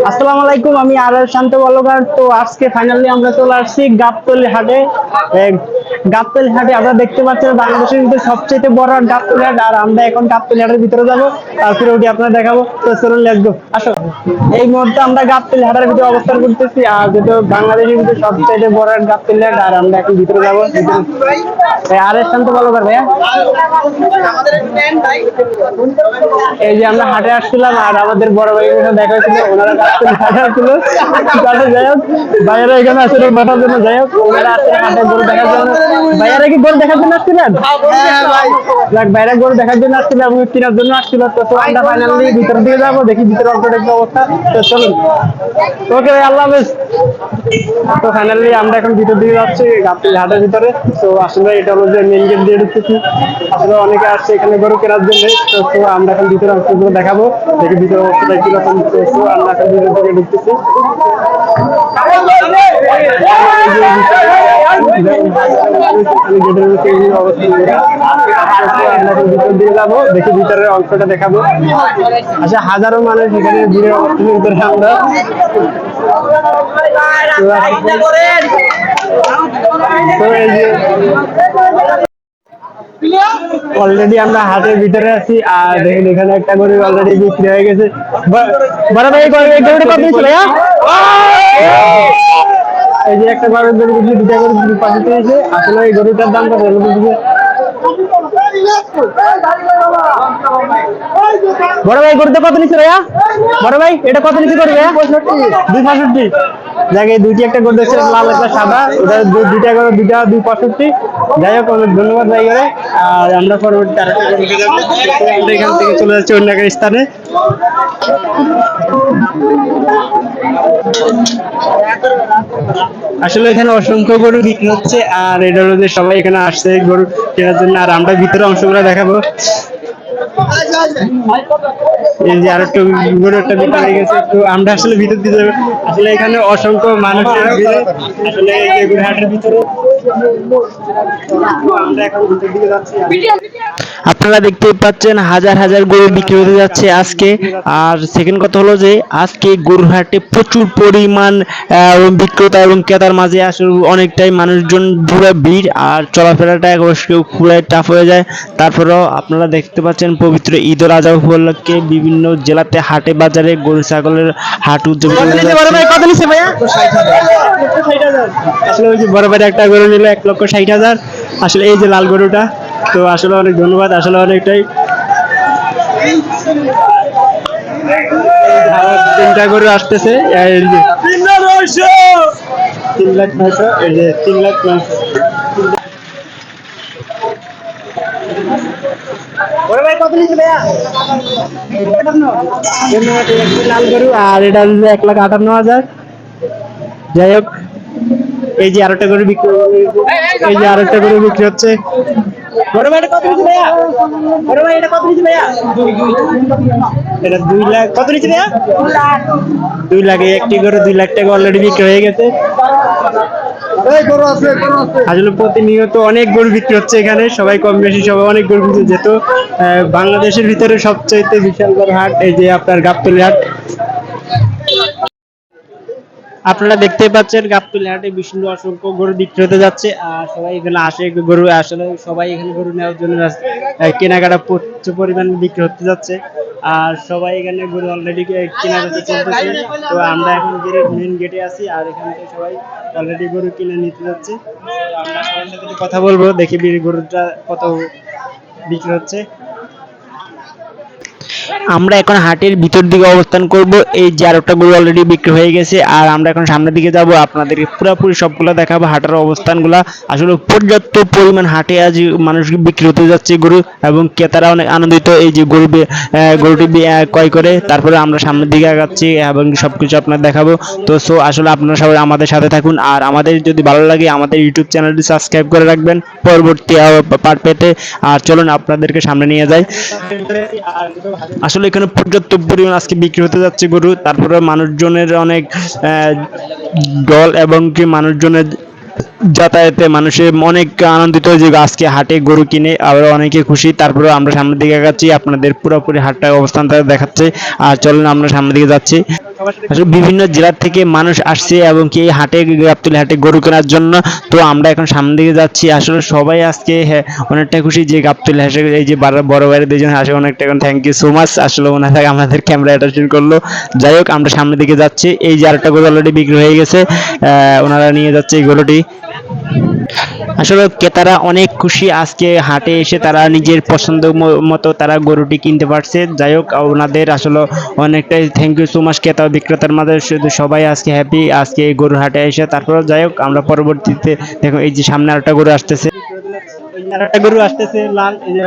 আসসালামু আলাইকুম, আমি আর শান্ত বলগার। তো আজকে ফাইনালি আমরা চলে আসছি গাবতলী হাটে। গাবতলী হাটে আপনারা দেখতে পাচ্ছেন বাংলাদেশের ভিতরে সবচেয়ে বড় গাবতলী হাট। আর আমরা এখন গাবতলী হাটের ভিতরে যাব, তারপরে ওটি আপনারা দেখাবো। তো চলুন, লেটস গো, আসো। এই মুহূর্তে আমরা গাবতলী হাটের ভিতরে অবস্থান করতেছি, আর যেহেতু বাংলাদেশের ভিতরে সবচেয়ে বড় গাবতলী হাট, আর আমরা এখন ভিতরে যাবো। আর শান্ত বলগার ভাইয়া, এই যে আমরা হাটে আসছিলাম, আর আমাদের বড় ভাই দেখা হয়েছিল, ওনারা হাটে আসছিল। যাই হোক, ভাইয়ারা এখানে আসলে মাঠার জন্য, যাই হোক ওনারা আসলে হাটে গরু দেখার জন্য। ভাইয়ারা কি গরু দেখার জন্য আসছিলেন? ভাইরা গরু দেখার জন্য আসছিল এবং কেনার জন্য আসছিল। তো আমরা ফাইনালি ভিতর দিকে যাবো, দেখি ভিতরে অল্পটা কি অবস্থা। তো চলুন, ওকে ভাই, আল্লাহ হাফেজ। তো ফাইনালি আমরা এখন ভিতর দিকে যাচ্ছি গাবতলী হাটের ভিতরে। তো আসলে এটা হলো যে মেন গেট দিয়ে ঢুকতেছি। আসলে অনেকে আসছে এখানে গরু কেনার জন্য। তো আমরা এখন ভিতরে অংশগুলো দেখাবো, দেখি ভিতরে অবস্থাটা কিরকম। তো আমরা এখন ভিতর দিকে ঢুকতেছি। ভিতর দিয়ে যাবো, দেখি ভিতরের অংশটা দেখাবো। আচ্ছা, হাজারো মানুষ এখানে ভিড়ের অবস্থান করে আমরা অলরেডি আমরা হাটের ভিতরে আছি, আর দেখুন এখানে একটা গরু অলরেডি বিক্রি হয়ে গেছে। বড় ভাই, গরুটা কত ছিল? এই যে একটা গরুর গরু বিক্রি, দুটা গরু পাশে পেয়েছে। আসলে এই গরুটার দাম কত? বড় ভাই, গরুটা কত নিচ্ছে ভাইয়া? বড় ভাই, এটা কত নিচ্ছে করবে? 265। যাকে দুইটি একটা গরু দেখছে, লাল একটা সাদা, ওটা দুইটা গরু, দুইটা 265। যাই হোক, অনেক ধন্যবাদ ভাই করে। আর আমরা পরবর্তী আরেকটা গরু দেখে যাবো। আমরা এখান থেকে চলে যাচ্ছি অন্য একটা স্থানে। আসলে এখানে অসংখ্য গরু বিক্রি হচ্ছে, আর এটা হলো যে সবাই এখানে আসছে গরু কেনার জন্য। আর আমরা ভিতরে অংশগুলো দেখাবো। এই যে আরেকটা গরু একটা বিক্রি হয়ে গেছে। তো আমরা আসলে ভিতর দিতে যাবো। আসলে এখানে অসংখ্য মানুষের ভিড়ে, আসলে এই গরু হাটের ভিতরে আমরা এখন ভিতর দিকে যাচ্ছি। আপনারা দেখতে পাচ্ছেন হাজার হাজার গরু বিক্রি হতে যাচ্ছে আজকে। আর সেকেন্ড কথা হলো যে আজকে গরুর হাটে প্রচুর পরিমাণ বিক্রেতা এবং ক্রেতার মাঝে আসলে অনেকটাই মানুষজন পুরো ভিড়, আর চলাফেরাটা অবশ্যই খুবই টাফ হয়ে যায়। তারপরেও আপনারা দেখতে পাচ্ছেন পবিত্র ঈদ উল আজহা উপলক্ষে বিভিন্ন জেলাতে হাটে বাজারে গরু ছাগলের হাট উদযাপন করা হচ্ছে। আসলে ওই যে বড় ভাই একটা গরু নিল 1,60,000। আসলে এই যে লাল গরুটা, তো আসলে অনেক ধন্যবাদ। আসলে অনেকটাই তিনটা গরু আসতেছে, 3,09,000, এই যে 3,09,000। লাল গরু, আর এটা 1,58,000। যাই হোক, এই যে আরেকটা গরু বিক্রি, এই যে আরেকটা গরু বিক্রি হচ্ছে। বড় ভাই, এটা কত নিচ্ছে ভাইয়া? বড় ভাই, এটা কত নিচ্ছে ভাইয়া? এটা 2 লাখ। কত নিচ্ছে ভাইয়া? 2 লাখ। একটি গরু 2 লাখ টাকা অলরেডি বিক্রি হয়ে গেছে। আসলে প্রতিনিয়ত অনেক গরু বিক্রি হচ্ছে এখানে, সবাই কম বেশি সবাই অনেক গরু বিক্রি, যেহেতু বাংলাদেশের ভিতরে সবচাইতে বিশাল বড় হাট এই যে আপনার গাবতলী হাট। আপনারা দেখতে পাচ্ছেন গাবতলী হাটে বিভিন্ন অসংখ্য গরু বিক্রি হতে যাচ্ছে, আর সবাই এখানে আসে গরু। আসলে সবাই এখানে গরু নেওয়ার জন্য কেনাকাটা প্রচুর পরিমাণে বিক্রি হতে যাচ্ছে, আর সবাই এখানে গরু অলরেডি কেনাকাটা চলতেছে। তো আমরা এখন মেন গেটে আছি, আর এখান থেকে সবাই অলরেডি গরু কিনে নিতে যাচ্ছে। আমরা সবার সাথে কথা বলবো, দেখি গরুটা কত বিক্রি হচ্ছে। আমরা এখন হাটের ভিতর দিকে অবস্থান করব। এই যে আরেকটা গরু অলরেডি বিক্রি হয়ে গেছে, আর আমরা এখন সামনের দিকে যাব, আপনাদেরকে পুরোপুরি সবগুলো দেখাবো হাটের অবস্থানগুলা। আসলে পর্যাপ্ত পরিমাণ হাটে আজ মানুষ বিক্রি হতে যাচ্ছে গরু, এবং ক্রেতারা অনেক আনন্দিত এই যে গরুটি ক্রয় করে। তারপরে আমরা সামনের দিকে আগাচ্ছি এবং সবকিছু আপনাদের দেখাবো। তো আসলে আপনারা সবাই আমাদের সাথে থাকুন, আর আমাদের যদি ভালো লাগে আমাদের ইউটিউব চ্যানেলটি সাবস্ক্রাইব করে রাখবেন পরবর্তী পার্ট পেতে। আর চলুন আপনাদেরকে সামনে নিয়ে যাই। আসলে এখানে পর্যাপ্ত পরিমাণ আজকে বিক্রি হতে যাচ্ছে গরু। তারপরে মানুষজনের অনেক দল এবং কি মানুষজনের যাতায়াতে মানুষের অনেক আনন্দিত যে আজকে হাটে গরু কিনে, আবার অনেকে খুশি। তারপরে আমরা সামনের দিকে আগাচ্ছি, আপনাদের পুরোপুরি হাটটা অবস্থানটা দেখাচ্ছে। আর চলুন আমরা সামনের দিকে যাচ্ছি। আসলে বিভিন্ন জেলা থেকে মানুষ আসছে এবং কি এই হাটে গাবতলী হাটে গরু কেনার জন্য। তো আমরা এখন সামনের দিকে যাচ্ছি, আসলে সবাই আজকে হ্যাঁ অনেকটা খুশি যে গাবতলী হাটে এই যে বড় ভাইয়ের দুজন আসে, অনেকটা এখন থ্যাংক ইউ সো মাচ, আসলে ওনারা আমাদের ক্যামেরা অ্যাটেনশন করলো। যাই হোক আমরা সামনের দিকে যাচ্ছি, এই যে আরেকটা গরু অলরেডি বিক্রি হয়ে গেছে, ওনারা নিয়ে যাচ্ছে এই গরুটি। আসলে ক্রেতারা অনেক খুশি, আজকে হাটে এসে তারা নিজের পছন্দ মতো তারা গরুটি কিনতে পারছে। যাই হোক ওনাদের আসলে অনেকটাই থ্যাংক ইউ সো মাচ, ক্রেতা বিক্রেতার মাঝে শুধু সবাই আজকে হ্যাপি আজকে এই গরুর হাটে এসে। তারপর যাই হোক আমরা পরবর্তীতে দেখো এই যে সামনে আরেকটা গরু আসতেছে, আরেকটা গরু আসতেছে লাল, এই যে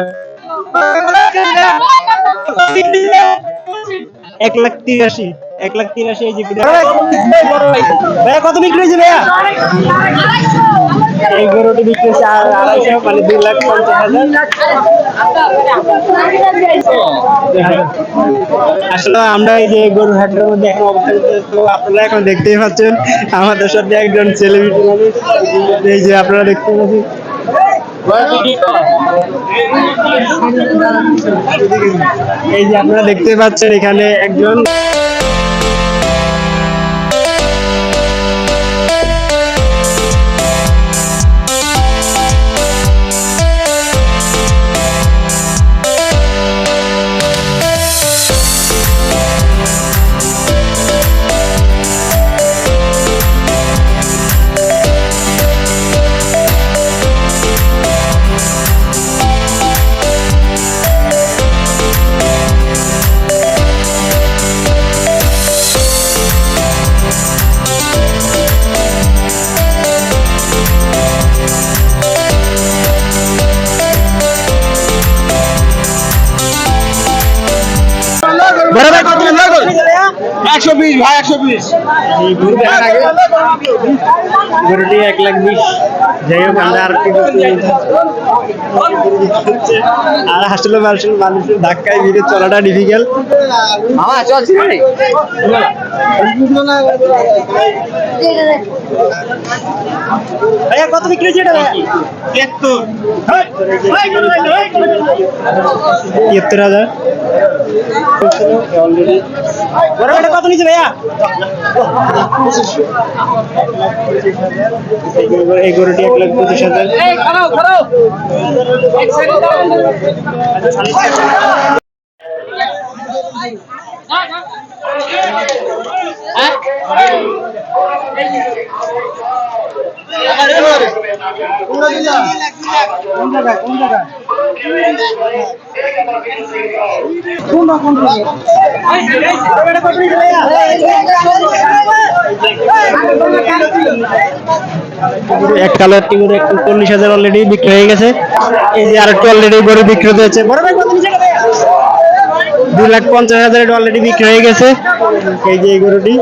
1,83,000, 1,83,000 এই যে ভাইয়া কত বিক্রি হয়েছে ভাইয়া? এই গরুটি বিক্রি হয়েছে 250, মানে 2,50,000। আসলে আমরা এই যে গরুর হাটের মধ্যে এখন অবস্থান করছি, তো আপনারা এখন দেখতেই পাচ্ছেন আমাদের সাথে একজন সেলিব্রিটি মানুষ, এই যে আপনারা দেখতে পাচ্ছেন এই যে আপনারা দেখতে পাচ্ছেন এখানে একজন বড় ভাই কত টাকা? 120 ভাই 120। গরুটি 1,20,000। যাই হোক আমরা আর কি আর আসলে মানুষের ধাক্কায় ভিড়ে চলাটা ডিফিকাল্ট। মামা চলছি রে। ভাইয়া কত বিক্রি হয়েছে এটা ভাইয়া? 73,000। বড় এটা কত নিচে ভাইয়া? এই গরুটি 1,25,000। এক কালার টি গরু 1,40,000 অলরেডি বিক্রি হয়ে গেছে। এই যে আরেকটা অলরেডি গরু বিক্রি হয়েছে। বড় ভাই কত নিচে ভাইয়া? 2,50,000 অলরেডি বিক্রি হয়ে গেছে। এই যে এই গরুটি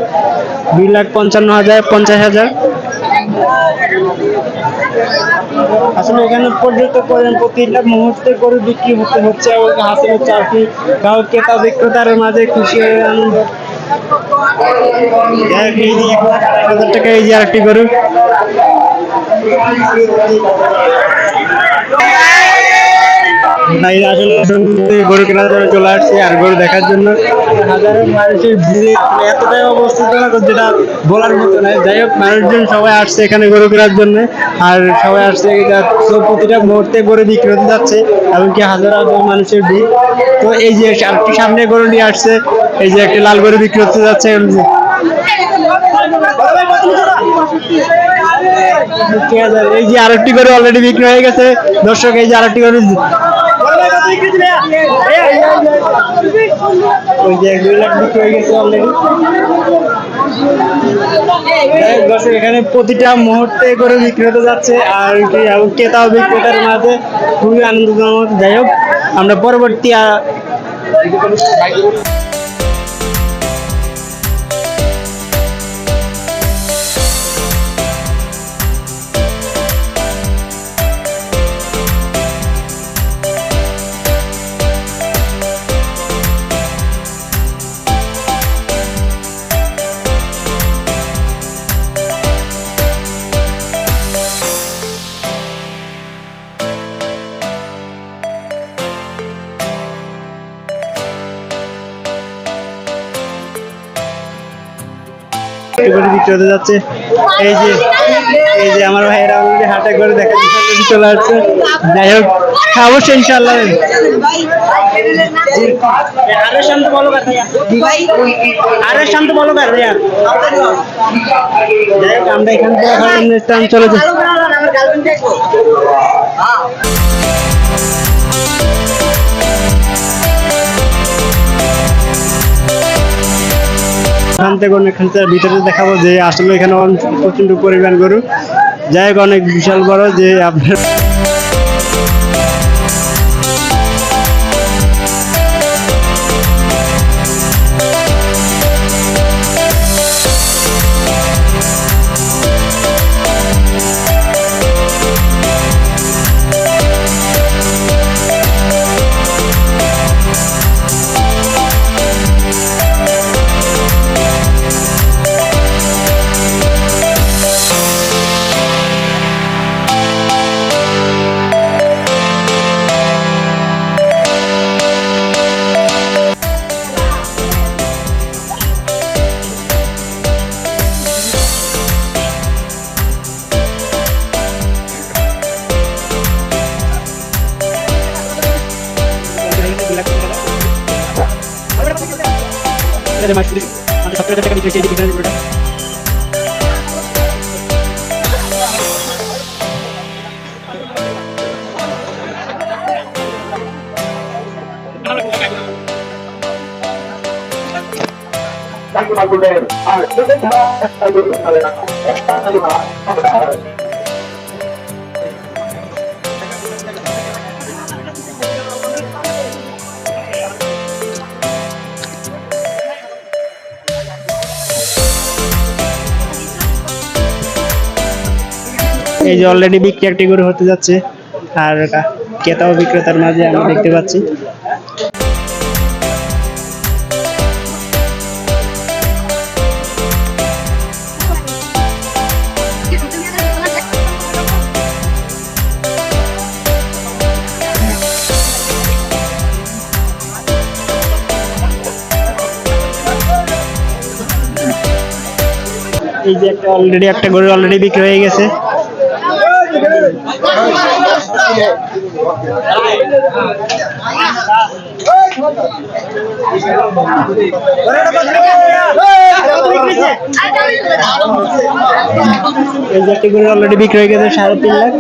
2,55,000, 50,000। আসলে এখানে পর্যন্ত প্রতিটা মুহূর্তে গরু বিক্রি হচ্ছে এবং হাসিল হচ্ছে আর কি, কাউ ক্রেতা বিক্রেতার মাঝে খুশি হয়ে আনন্দ। 1,000 টাকা এই যে আরেকটি গরু। গরু কেনার জন্য চলে আসছে আর গরু দেখার জন্য হাজারো মানুষের ভিড়ে এতটাই অবস্থিত যেটা বলার মতো নয়। যাই হোক মানুষজন সবাই আসছে এখানে গরু কেনার জন্য, আর সবাই আসছে প্রতিটা মুহূর্তে গরু বিক্রি হতে যাচ্ছে এমনকি হাজার হাজার মানুষের ভিড়। তো এই যে আরেকটি সামনে গরু নিয়ে আসছে, এই যে একটি লাল গরু বিক্রি হতে যাচ্ছে। এই যে আরেকটি গরু অলরেডি বিক্রি হয়ে গেছে দর্শক, এই যে আরেকটি গরু ওই যে 2 লাখ বিক্রি হয়ে গেছে অলরেডি। দর্শক এখানে প্রতিটা মুহূর্তে করে বিক্রি হতে যাচ্ছে আর কি, ক্রেতা ও বিক্রেতার মাঝে খুবই আনন্দজনক। যাই হোক আমরা পরবর্তী একটু করে বিক্রি হতে যাচ্ছে। এই যে এই যে আমার ভাইয়েরা অলরেডি হাটে করে দেখা যাচ্ছে চলে আসছে। যাই হোক অবশ্যই ইনশাআল্লাহ। আরে শান্ত বলো কথা আরে শান্ত বলো কথা যাই হোক আমরা এখান থেকে এখন চলে যাই। এখান থেকে অনেকখানটা ভিতরে দেখাবো যে আসলে এখানে প্রচন্ড পরিমাণ গরু। যাই হোক অনেক বিশাল বড় যে আপনার এই যে অলরেডি বিক্রি একটি গরু হতে যাচ্ছে আর ক্রেতা ও বিক্রেতার মাঝে আমরা দেখতে পাচ্ছি। এই যে একটা অলরেডি একটা গরু অলরেডি বিক্রি হয়ে গেছে। এই যে একটি গরু অলরেডি বিক্রি হয়ে গেছে 3.5 লাখ।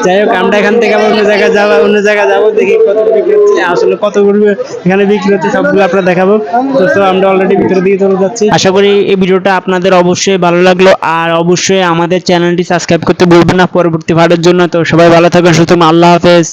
যাই হোক আমরা এখান থেকে অন্য জায়গায় যাবো দেখি কত বিক্রি হচ্ছে, আসলে কত গরু এখানে বিক্রি হচ্ছে সবগুলো আপনারা দেখাবো। তো আমরা অলরেডি ভিতরের দিকে চলে যাচ্ছি। আশা করি এই ভিডিওটা আপনাদের অবশ্যই ভালো লাগলো আর অবশ্যই আমাদের চ্যানেলটি সাবস্ক্রাইব করতে ভুলবেন না পরবর্তী ভাড়ার জন্য। তো সবাই ভালো থাকবেন, সুতরাং আল্লাহ হাফেজ।